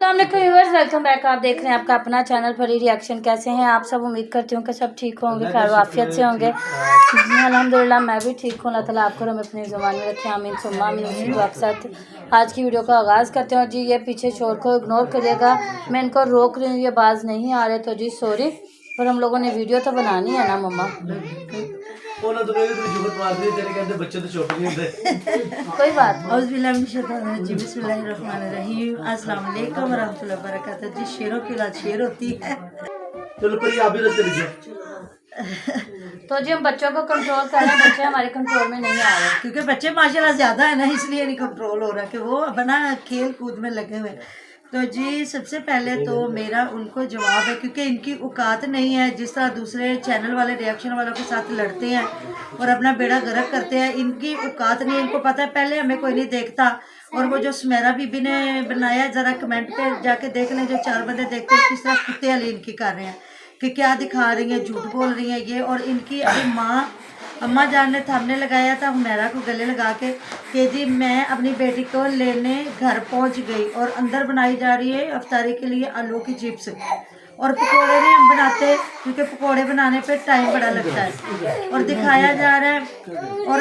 Viewers, welcome back. आप देख रहे हैं आपका अपना चैनल परी रिएक्शन। कैसे हैं आप सब? उम्मीद करती हूँ कि सब ठीक होंगे, खैर वाफियत से होंगे। अल्हम्दुलिल्लाह मैं भी ठीक हूँ। अल्लाह ताला आपको हम अपनी ज़ुबान में रखें, आमीन सुम्मा आमीन। उसी दुआ के साथ आज की वीडियो का आगाज़ करते हैं। जी ये पीछे शोर को इग्नोर करिएगा, मैं इनको रोक रही हूँ, ये बाज नहीं आ रहे तो जी सॉरी, पर हम लोगों ने वीडियो तो बनानी है ना मम्मा। कोई बात अस्सलामुअलैकुम वरहमतुल्लाहि वबरकातुहू। जी शेरों की औलाद शेर होती है। चलो पर आप भी चलिए। तो जी हम बच्चों को कंट्रोल कर रहे हैं, बच्चे हमारे कंट्रोल में नहीं आ रहे क्योंकि बच्चे माशाल्लाह ज्यादा है ना, इसलिए नहीं कंट्रोल हो रहा कि वो अपना खेल कूद में लगे हुए। तो जी सबसे पहले तो मेरा उनको जवाब है, क्योंकि इनकी औकात नहीं है जिस तरह दूसरे चैनल वाले रिएक्शन वालों के साथ लड़ते हैं और अपना बेड़ा गर्क करते हैं। इनकी औकात नहीं है, इनको पता है पहले हमें कोई नहीं देखता। और वो जो सुमेरा बीबी ने बनाया, ज़रा कमेंट पे जाके देख लें, जो 4 बंदे देखते हैं किस तरह कुत्ते वाली इनकी कर रहे हैं कि क्या दिखा रही हैं, झूठ बोल रही हैं ये। और इनकी अभी माँ अम्मा जान ने थामने लगाया था हुमैरा को गले लगा के कि जी मैं अपनी बेटी को लेने घर पहुंच गई और अंदर बनाई जा रही है अफ्तारी के लिए आलू की चिप्स और पकोड़े नहीं हम बनाते, क्योंकि पकोड़े बनाने पे टाइम बड़ा लगता है। और दिखाया जा रहा है और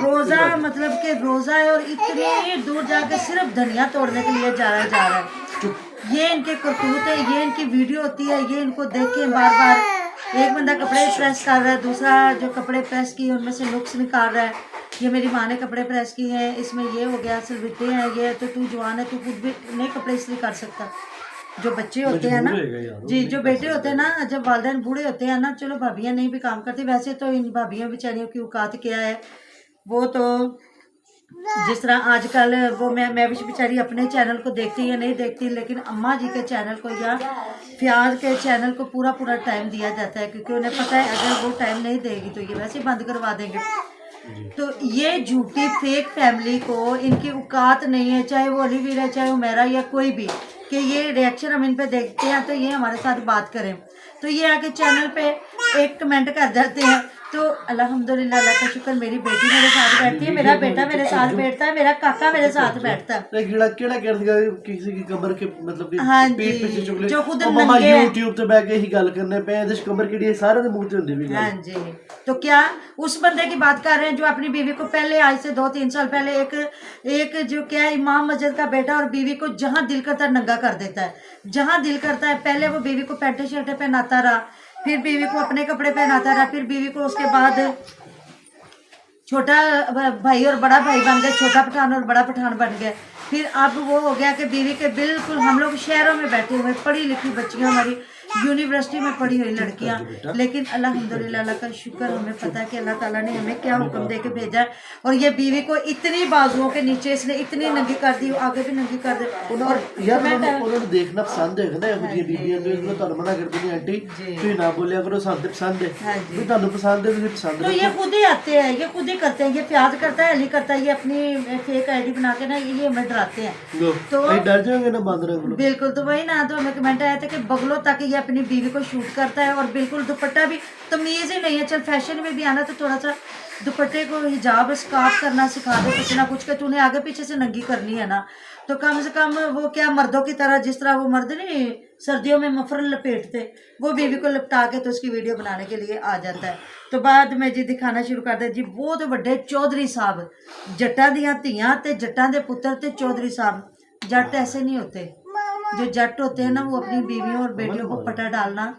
रोज़ा, मतलब कि रोज़ा है और इतनी दूर जाके सिर्फ धनिया तोड़ने के लिए जा रहा है। ये इनके करतूत है, ये इनकी वीडियो होती है, ये इनको देख के बार बार एक बंदा कपड़े प्रेस कर रहा है, दूसरा जो कपड़े प्रेस किए उनमें से नुक्स निकाल रहा है। ये मेरी माँ ने कपड़े प्रेस किए हैं, इसमें ये हो गया, सिलबिट्टे हैं, ये तो तू जवान है, तू खुद भी नहीं कपड़े इसलिए कर सकता। जो बच्चे होते हैं ना जी, जो बेटे होते हैं ना, जब वालिदैन बूढ़े होते हैं ना, चलो भाभियाँ नहीं भी काम करती, वैसे तो इन भाभियों बेचारियों की औकात क्या है। वो तो जिस तरह आजकल वो मैं भी बेचारी अपने चैनल को देखती या नहीं देखती, लेकिन अम्मा जी के चैनल को या फ्याज के चैनल को पूरा टाइम दिया जाता है, क्योंकि उन्हें पता है अगर वो टाइम नहीं देगी तो ये वैसे ही बंद करवा देंगे। तो ये झूठी फेक फैमिली को इनकी औकात नहीं है, चाहे वो अलीवीर है, चाहे वो मेरा या कोई भी, कि ये रिएक्शन हम इन पे देखते हैं तो ये हमारे साथ बात करें। तो ये आके चैनल पे एक कमेंट कर जाते हैं। तो अल्हम्दुलिल्लाह, अल्लाह का शुक्र, मेरी बेटी मेरे साथ बैठती है, मेरा बेटा मेरे साथ बैठता है, मेरा काका मेरे साथ बैठता है। किसी की कमर के मतलब हाँ पीठ पे चुगले जो खुद नंगे हैं, YouTube ਤੇ ਬੈ ਕੇ ਹੀ ਗੱਲ करने पे इस कमर के लिए सारे ਦੇ ਮੂੰਹ ਤੇ ਹੁੰਦੀ ਵੀ। हाँ जी, तो क्या उस बंदे की बात कर रहे हैं जो अपनी बीवी को पहले, आज से 2-3 साल पहले, एक जो क्या इमाम मस्जिद का बेटा और बीवी को जहाँ दिल करता है नंगा कर देता है, जहाँ दिल करता है। पहले वो बीवी को पैंटे शर्टें पहनाता रहा, फिर बीवी को अपने कपड़े पहनाता रहा, फिर बीवी को उसके बाद छोटा भाई और बड़ा भाई बन गए, छोटा पठान और बड़ा पठान बन गए। फिर अब वो हो गया कि बीवी के बिल्कुल, हम लोग शहरों में बैठे हुए पढ़ी लिखी बच्चियां, हमारी यूनिवर्सिटी में पढ़ी हुई लड़कियां, लेकिन अल्हम्दुलिल्लाह, अल्लाह का शुक्र, हमें पता है कि अल्लाह ताला ने हमें क्या हुक्म दे के भेजा है। और ये बीवी को इतनी बाजुओं के नीचे इसने इतनी नंगी कर दी, आगे भी नंगी कर दे। और यार उन्होंने देखना पसंद है ना, ये बीबियां जो इसमें ਤੁਹਾਨੂੰ मना करती नहीं आंटी ਤੁਸੀਂ ना बोलिया करो, साथ पसंद है भी ਤੁਹਾਨੂੰ पसंद है भी पसंद। तो ये खुद ही आते हैं, ये खुद ही करते हैं, ये प्याज करता है, अली करता है, ये अपनी फेक आईडी बना के ना ये हमें डराते हैं। तो डर जाएंगे ना बांदर को। बिल्कुल, तो वही ना, तो हमें कमेंट आया था कि बगलों तक ये अपनी बीवी को शूट करता है और बिल्कुल दुपट्टा भी तमीज़ ही नहीं है। चल फैशन में भी आना तो थोड़ा सा दुपट्टे को हिजाब स्कार्फ करना सिखा दे, कुछ ना कुछ, के तूने आगे पीछे से नंगी करनी है ना, तो कम से कम वो क्या मर्दों की तरह, जिस तरह वो मर्द नहीं सर्दियों में मफरल लपेटते, वो बीवी को लपटा के तो उसकी वीडियो बनाने के लिए आ जाता है। तो बाद में जी दिखाना शुरू कर दे जी बहुत बड़े चौधरी साहब, जट्टां दियां धीआं ते जट्टां दे पुत्र ते चौधरी साहब। जट ऐसे नहीं होते, जो जट होते हैं ना वो अपनी बीवियों और बेटियों को पटा डालना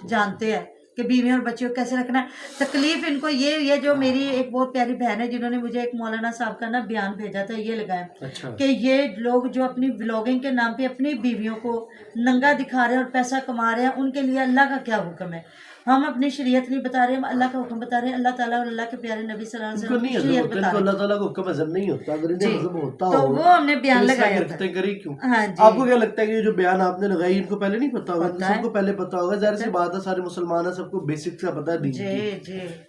जानते हैं कि बीवियों और बच्चियों को कैसे रखना है। तकलीफ इनको ये जो मेरी एक बहुत प्यारी बहन है जिन्होंने मुझे एक मौलाना साहब का ना बयान भेजा था, ये लगाया कि ये लोग जो अपनी ब्लॉगिंग के नाम पे अपनी बीवियों को नंगा दिखा रहे हैं और पैसा कमा रहे हैं, उनके लिए अल्लाह का क्या हुक्म है। हम अपनी शरीयत नहीं बता रहे, हम अल्लाह का हुक्म बता रहे हैं। अल्लाह ताला और अल्लाह के प्यारे नबी सल्लल्लाहु अलैहि वसल्लम की शरीयत बता रहे हैं। अल्लाह ताला का हुक्म हजम नहीं होता, अगर इन्हें हजम होता तो वो हमने बयान लगाया था। करी क्यों? हाँ जी। आपको क्या लगता है कि ये जो बयान आपने लगाई इनको पहले नहीं पता होगा? सबको पहले पता होगा, जाहिर सी बात है, सारे मुसलमान है, सबको बेसिक सा पता है दीन की,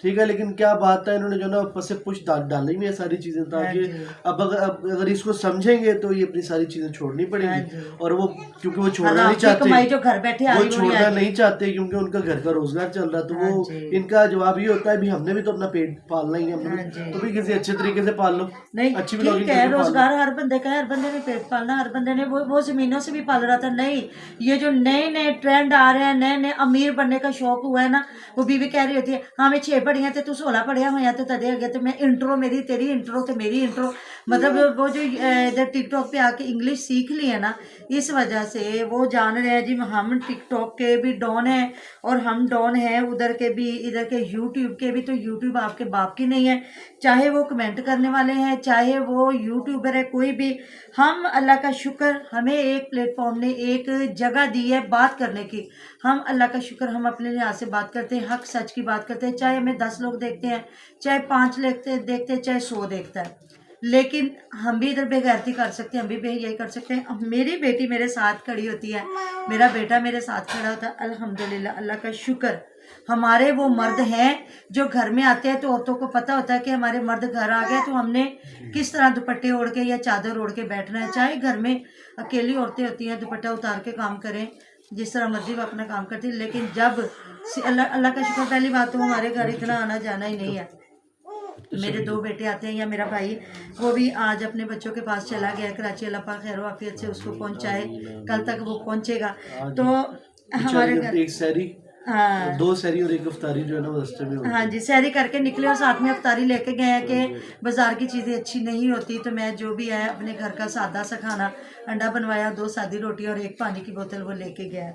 ठीक है। लेकिन क्या बात है, इन्होंने जो ना ऊपर से पुश डाली हुई है सारी चीजें, ताकि अब अगर इसको समझेंगे तो ये अपनी सारी चीजें छोड़नी पड़ेगी। और वो क्योंकि वो छोड़ना नहीं चाहते, जो घर बैठे वो छोड़ना नहीं चाहते, क्योंकि उनका घर का रोजगार घर चल रहा, तो वो इनका जवाब ये होता है भी हमने भी तो अपना पेट पालना ही है, हमने तो भी किसी अच्छे तरीके से पाल लो। नहीं अच्छी ठीक है, रोजगार हर बंदे का है, हर बंदे ने पेट पालना, हर बंदे ने वो जमीनों से भी पाल रहा था। नहीं, ये जो नए नए ट्रेंड आ रहे हैं, नए नए अमीर बनने का शौक हुआ है ना, वो बीवी कह रही होती है हाँ मैं 6 पढ़ी हैं तू 16 पढ़िया हुआ तो तदे गया, तो मैं इंट्रो मेरी तेरी इंट्रो तो मेरी इंट्रो, मतलब वो जो इधर टिकटॉक पे आके इंग्लिश सीख ली है ना, इस वजह से वो जान रहे हैं जी हम टिकटॉक के भी डॉन हैं और हम डॉन हैं उधर के भी, इधर के यूट्यूब के भी। तो यूट्यूब आपके बाप की नहीं है, चाहे वो कमेंट करने वाले हैं, चाहे वो यूट्यूबर है, कोई भी। हम अल्लाह का शुक्र, हमें एक प्लेटफॉर्म ने एक जगह दी है बात करने की, हम अल्लाह का शुक्र, हम अपने लिहाज से बात करते हैं, हक सच की बात करते हैं, चाहे हमें 10 लोग देखते हैं, चाहे 5 देखते हैं, चाहे 100 देखता है, लेकिन हम भी इधर बेगैरती कर सकते हैं, हम भी यही कर सकते हैं। मेरी बेटी मेरे साथ खड़ी होती है, मेरा बेटा मेरे साथ खड़ा होता है, अल्हम्दुलिल्लाह, अल्लाह का शुक्र। हमारे वो मर्द हैं जो घर में आते हैं, तो औरतों को पता होता है कि हमारे मर्द घर आ गए तो हमने किस तरह दुपट्टे ओढ़ के या चादर ओढ़ के बैठना है। चाहे घर में अकेली औरतें होती हैं, दुपट्टा उतार के काम करें, जिस तरह मर्जी वो अपना काम करती है, लेकिन जब अल्लाह का शुक्र, पहली बात तो हमारे घर इतना आना जाना ही नहीं है। मेरे 2 बेटे आते हैं, या मेरा भाई, वो भी आज अपने बच्चों के पास चला गया कराची, अल्लाह पाक खैर आफियत से उसको पहुंचाए, कल तक वो पहुंचेगा। तो हमारे घर एक सहरी, हाँ 2 सहरी और एक अफ्तारी जो है ना वो रास्ते में हाँ जी, सहरी करके निकले और साथ में अफ्तारी लेके गए हैं कि बाजार की चीज़ें अच्छी नहीं होती, तो मैं जो भी है अपने घर का सादा सा खाना, अंडा बनवाया, 2 सादी रोटी और 1 पानी की बोतल वो लेके गया।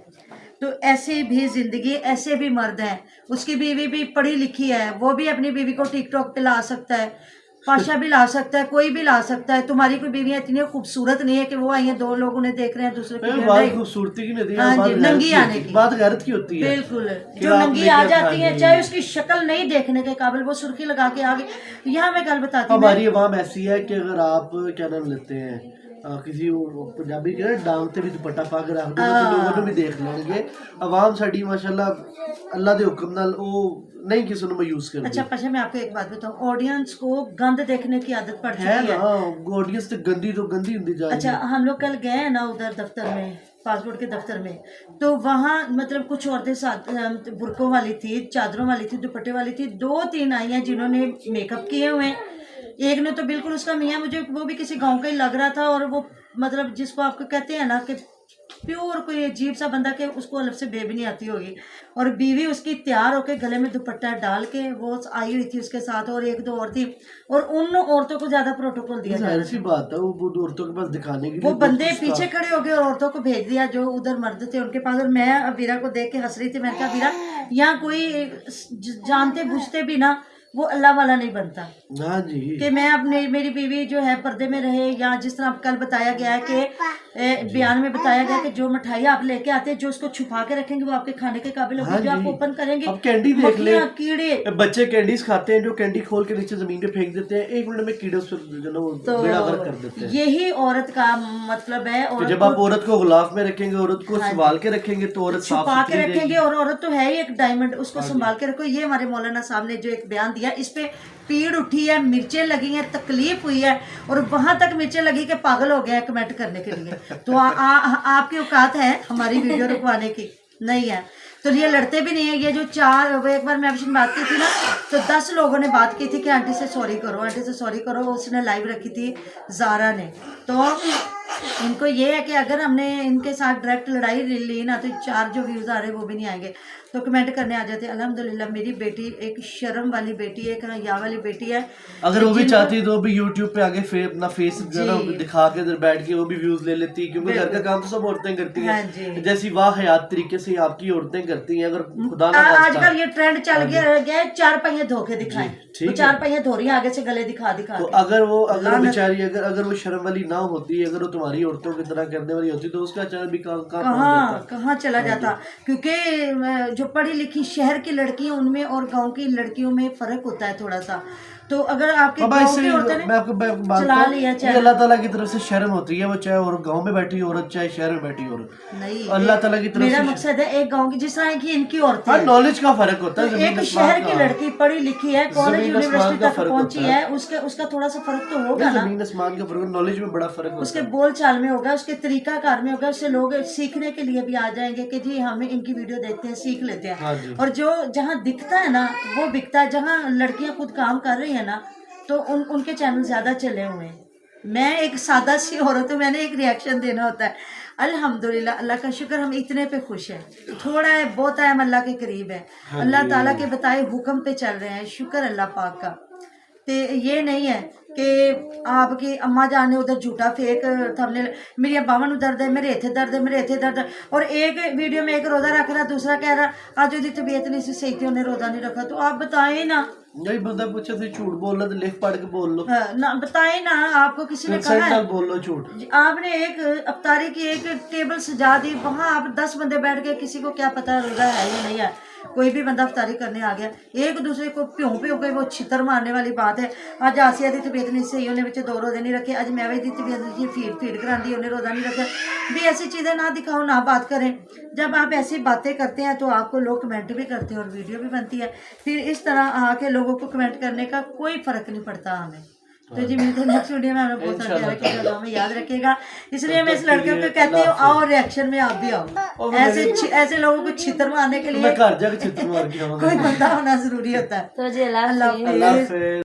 तो ऐसे भी ज़िंदगी, ऐसे भी मर्द हैं, उसकी बीवी भी पढ़ी लिखी है, वो भी अपनी बीवी को टिकटॉक पे ला सकता है, पाशा भी ला सकता है, कोई भी ला सकता है। तुम्हारी कोई बीवियाँ इतनी खूबसूरत नहीं है कि वो आई हैं 2 लोग उन्हें देख रहे हैं, दूसरे की बात खूबसूरती की नहीं, हाँ जी, नंगी आने की बात गैरत की होती है, बिल्कुल, जो नंगी आ जाती है, चाहे उसकी शक्ल नहीं देखने के काबिल, वो सुर्खी लगा के आगे। यहाँ मैं गल बताती हूँ, हमारी अवाम ऐसी है कि अगर आप क्या नाम लेते हैं किसी पंजाबी के डांगते भी दुपट्टा पा के रख दो तो लोगों ने भी देख लेंगे। अवाम साड़ी माशाल्लाह अल्लाह दे हुक्म नाल वो नहीं किसी ने यूज कर। अच्छा पाशा, मैं आपको एक बात बताऊं, ऑडियंस को गंद देखने की आदत पड़ चुकी है। ऑडियंस तो गंदी होती जा रही है। अच्छा, हम लोग कल गए हैं ना उधर दफ्तर में, पासपोर्ट के दफ्तर में, तो वहाँ मतलब कुछ औरतें साथ बुरकों वाली थी, चादरों वाली थी, दुपट्टे वाली थी, 2-3 आई हैं जिन्होंने मेकअप किए हुए हैं। एक ने तो बिल्कुल, उसका मियाँ मुझे वो भी किसी गांव का ही लग रहा था, और वो मतलब जिसको आपको कहते हैं ना कि प्योर कोई अजीब सा बंदा के उसको अलग से बेबी नहीं आती होगी, और बीवी उसकी तैयार होके गले में दुपट्टा डाल के वो आई हुई थी उसके साथ, और 1-2 और थी, और उन औरतों को ज्यादा प्रोटोकॉल दिया जा रहा बात है, वो औरतों के पास दिखाने के लिए वो बंदे पीछे खड़े हो गए और औरतों को भेज दिया जो उधर मर्द थे उनके पास। और मैं अबीरा को देख के हंस रही थी, मैंने कहा अबीरा, यहाँ कोई जानते बुझते भी ना वो अल्लाह वाला नहीं बनता। हाँ जी, कि मैं अपने, मेरी बीवी जो है पर्दे में रहे, या जिस तरह कल बताया गया है कि बयान में बताया गया कि जो मिठाई आप लेके आते हैं, जो उसको छुपा के रखेंगे वो आपके खाने के काबिल होगी। जो आप ओपन करेंगे, अब कैंडी देख ले, कीड़े, बच्चे कैंडीज खाते हैं, जो कैंडी खोल के नीचे जमीन पे फेंक देते हैं, 1 मिनट में कीड़े उस पर जो ना वो बेड़ा गर्क कर देते हैं। यही औरत का मतलब है। और जब आप औरत को गुलाफ में रखेंगे, औरत को संभाल के रखेंगे, तो औरत छुपा के रखेंगे, और औरत तो है ही एक डायमंड, उसको संभाल के रखो। ये हमारे मौलाना साहब ने जो एक बयान दिया, इस पे पीड़ उठी है, मिर्चें लगी हैं, तकलीफ हुई है, और वहां तक मिर्चें लगी कि पागल हो गया है कमेंट करने के लिए। तो आपकी औकात है हमारी वीडियो रुकवाने की? नहीं है। तो ये लड़ते भी नहीं है। ये जो 4 एक बार मैं आपसे बात की थी ना, तो 10 लोगों ने बात की थी कि आंटी से सॉरी करो, आंटी से सॉरी करो। उसने लाइव रखी थी ज़ारा ने। तो इनको ये है कि अगर हमने इनके साथ डायरेक्ट लड़ाई ली ना, तो 4 जो व्यूज़ आ रहे हैं वो भी नहीं आएंगे। तो कमेंट करने आ जाते हैं। अल्हम्दुलिल्लाह मेरी बेटी एक शर्म वाली बेटी है, एक हया वाली बेटी है। अगर वो भी चाहती तो भी यूट्यूब पे आगे अपना फेस दिखा के इधर बैठ के वो भी व्यूज ले लेती है, क्योंकि घर का काम तो सब औरतें करती हैं। जैसी वाह हयात तरीके से आपकी औरतें करती हैं। अगर खुदा ना आजकल ये ट्रेंड चल गया 4 पहिए धोखे दिखाएं, तो 4 पहिए धो रही है आगे से गले दिखा दिखा। तो अगर वो बेचारी अगर वो शर्म वाली ना होती, अगर वो तुम्हारी औरतों की तरह करने वाली होती, तो उसका चैनल भी कहाँ चला जाता। क्योंकि जो पढ़ी लिखी शहर की लड़कियां उनमें और गांव की लड़कियों में फ़र्क होता है थोड़ा सा। तो अगर आपके बाबा गाँव इससे की औरतें मैं आपको बात चला बताऊं, लिया ये चैनल। अल्लाह ताला की तरफ से शर्म होती है, वो चाहे और गांव में बैठी औरत चाहे शहर में बैठी औरत, नहीं, अल्लाह ताला की तरफ मेरा से मकसद है एक गांव की, जिस तरह की इनकी औरतें हाँ हैं। नॉलेज का फर्क होता है, तो जमीन एक आसमान शहर की का। लड़की पढ़ी लिखी है, कॉलेज जमीन आसमान यूनिवर्सिटी का तक फर्क पहुंची होता है, उसका थोड़ा सा फर्क तो होगा ना। जमीन आसमान का फर्क, नॉलेज में बड़ा फर्क उसके होता है। बोल चाल में होगा, उसके तरीका कार में होगा, उससे लोग सीखने के लिए भी आ जाएंगे कि जी हमें इनकी वीडियो देखते हैं, सीख लेते हाँ हैं। जी। और जो जहाँ दिखता है ना वो बिकता है, जहाँ लड़कियां खुद काम कर रही है ना तो उनके चैनल ज्यादा चले हुए हैं। मैं एक सादा सी औरत हूँ, मैंने एक रिएक्शन देना होता है। अल्हम्दुलिल्लाह, अल्लाह का शुक्र, हम इतने पे खुश हैं। थोड़ा है बहुत है, हम अल्लाह के करीब है, अल्लाह ताला के बताए हुक्म पे चल रहे हैं, शुक्र अल्लाह पाक का। तो ये नहीं है कि आपकी अम्मा जान ने उधर झूठा फेक थंबनेल, मेरी अब्बा नूं दर्द है, मेरे इत्थे दर्द है, मेरे इत्थे दर्द है, और एक वीडियो में एक रोज़ा रख रहा, दूसरा कह रहा आज उसकी तबीयत नहीं सी सही थी, उन्हें रोज़ा नहीं रखा। तो आप बताएं ना, नहीं बंदा पूछे तो झूठ बोल रहा तो लिख पढ़ के बोल लो, ना बताएं ना, आपको किसी ने कहा है? इंसान बोल लो झूठ। आपने एक अफ्तारी की एक टेबल सजा दी, वहां आप 10 बंदे बैठ गए, किसी को क्या पता रोजा है या नहीं है। कोई भी बंदा अफ्तारी करने आ गया, एक दूसरे को प्यों प्यों के वो छितर मारने वाली बात है। अज आसिया की तबीयत नहीं सही, उन्हें बच्चे 2 रोजे नहीं रखे, अज मैवे की तबीयत नहीं फीड कराती, उन्हें रोजा नहीं रखा। भी ऐसी चीज़ें ना दिखाओ, ना बात करें। जब आप ऐसी बातें करते हैं तो आपको लोग कमेंट भी करते हैं और वीडियो भी बनती है, फिर इस तरह आके लोगों को कमेंट करने का कोई फर्क नहीं पड़ता हमें। तो जी मिलते हैं नेक्स्ट वीडियो में, हमें बहुत सारा प्यार रखिएगा, हमें याद रखिएगा। इसलिए मैं इस लड़के को कहती हूँ आओ रिएक्शन में, आप भी आओ। ऐसे लोगों को छितर मारने के लिए मैं घर जाके चित्र मार के आऊंगा। कोई बंदा होना जरूरी होता है। तो जी अल्लाह अल्लाह हाफिज़। अल्लाह हाफिज़।